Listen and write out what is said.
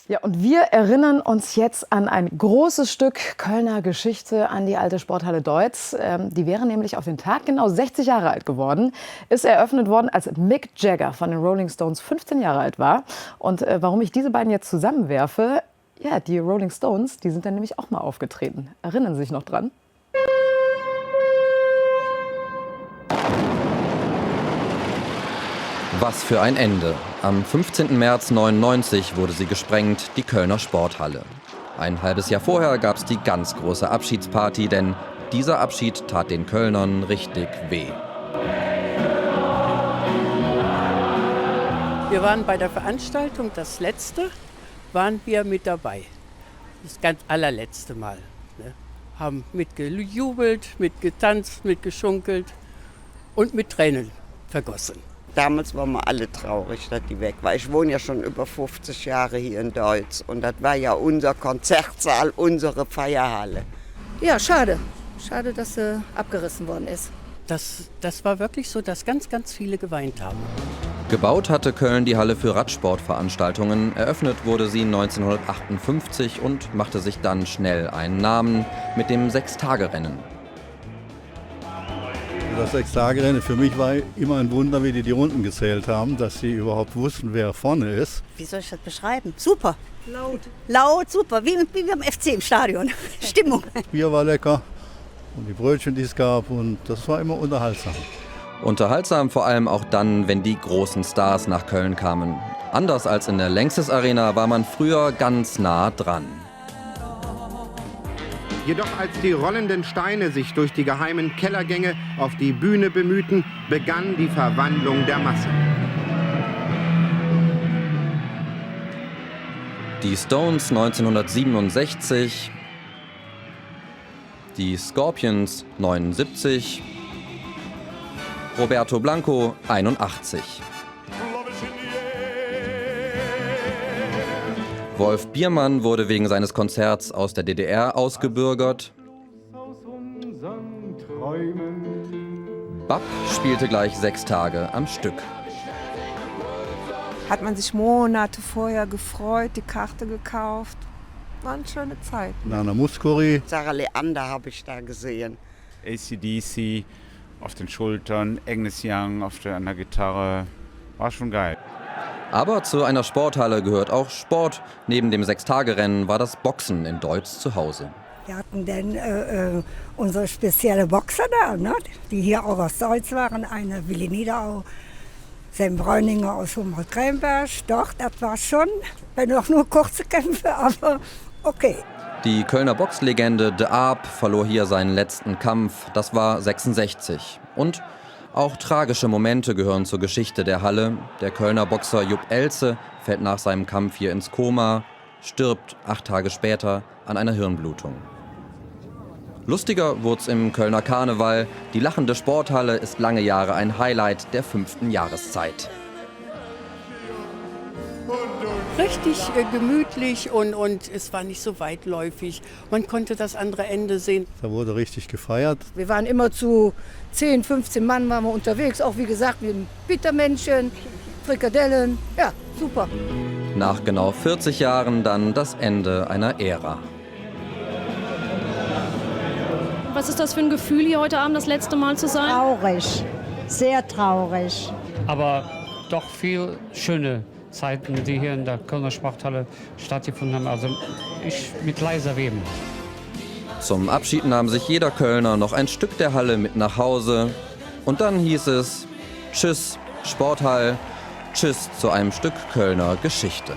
Ja, und wir erinnern uns jetzt an ein großes Stück Kölner Geschichte, an die alte Sporthalle Deutz. Die wäre nämlich auf den Tag genau 60 Jahre alt geworden. Ist eröffnet worden, als Mick Jagger von den Rolling Stones 15 Jahre alt war. Und warum ich diese beiden jetzt zusammenwerfe, ja, die Rolling Stones, die sind dann nämlich auch mal aufgetreten. Erinnern Sie sich noch dran? Was für ein Ende. Am 15. März 1999 wurde sie gesprengt, die Kölner Sporthalle. Ein halbes Jahr vorher gab es die ganz große Abschiedsparty, denn dieser Abschied tat den Kölnern richtig weh. Wir waren bei der Veranstaltung, das letzte, waren wir mit dabei. Das ganz allerletzte Mal. Ne? Haben mitgejubelt, mitgetanzt, mitgeschunkelt und mit Tränen vergossen. Damals waren wir alle traurig, dass die weg war. Ich wohne ja schon über 50 Jahre hier in Deutz und das war ja unser Konzertsaal, unsere Feierhalle. Ja, schade. Schade, dass sie abgerissen worden ist. Das war wirklich so, dass ganz, ganz viele geweint haben. Gebaut hatte Köln die Halle für Radsportveranstaltungen. Eröffnet wurde sie 1958 und machte sich dann schnell einen Namen mit dem Sechstagerennen. Das Sechstagerennen für mich war immer ein Wunder, wie die Runden gezählt haben, dass sie überhaupt wussten, wer vorne ist. Wie soll ich das beschreiben? Super. Laut, super. Wie beim FC im Stadion. Stimmung. Bier war lecker und die Brötchen, die es gab, und das war immer unterhaltsam. Unterhaltsam vor allem auch dann, wenn die großen Stars nach Köln kamen. Anders als in der Lanxess Arena war man früher ganz nah dran. Jedoch als die rollenden Steine sich durch die geheimen Kellergänge auf die Bühne bemühten, begann die Verwandlung der Masse. Die Stones 1967, die Scorpions 79, Roberto Blanco 81. Wolf Biermann wurde wegen seines Konzerts aus der DDR ausgebürgert. Bab spielte gleich 6 Tage am Stück. Hat man sich Monate vorher gefreut, die Karte gekauft. War eine schöne Zeit. Nana Mouskouri. Sarah Leander habe ich da gesehen. AC/DC auf den Schultern, Agnes Young an der Gitarre. War schon geil. Aber zu einer Sporthalle gehört auch Sport. Neben dem Sechstagerennen war das Boxen in Deutz zu Hause. Wir hatten dann unsere spezielle Boxer da, ne? Die hier auch aus Deutz waren. Eine Willi Niederau, Sam Bräuninger aus Humboldt-Kremberg. Doch, das war schon, wenn auch nur kurze Kämpfe, aber okay. Die Kölner Boxlegende De Aab verlor hier seinen letzten Kampf. Das war 66. Und auch tragische Momente gehören zur Geschichte der Halle. Der Kölner Boxer Jupp Elze fällt nach seinem Kampf hier ins Koma, stirbt 8 Tage später an einer Hirnblutung. Lustiger wurd's im Kölner Karneval. Die lachende Sporthalle ist lange Jahre ein Highlight der 5. Jahreszeit. Richtig gemütlich und es war nicht so weitläufig. Man konnte das andere Ende sehen. Da wurde richtig gefeiert. Wir waren immer zu 10, 15 Mann waren wir unterwegs. Auch wie gesagt, mit Bittermännchen, Frikadellen. Ja, super. Nach genau 40 Jahren dann das Ende einer Ära. Was ist das für ein Gefühl, hier heute Abend das letzte Mal zu sein? Traurig, sehr traurig. Aber doch viel schöne Zeiten, die hier in der Kölner Sporthalle stattgefunden haben. Also ich mit leiser Weben. Zum Abschied nahm sich jeder Kölner noch ein Stück der Halle mit nach Hause. Und dann hieß es: Tschüss, Sporthall, tschüss zu einem Stück Kölner Geschichte.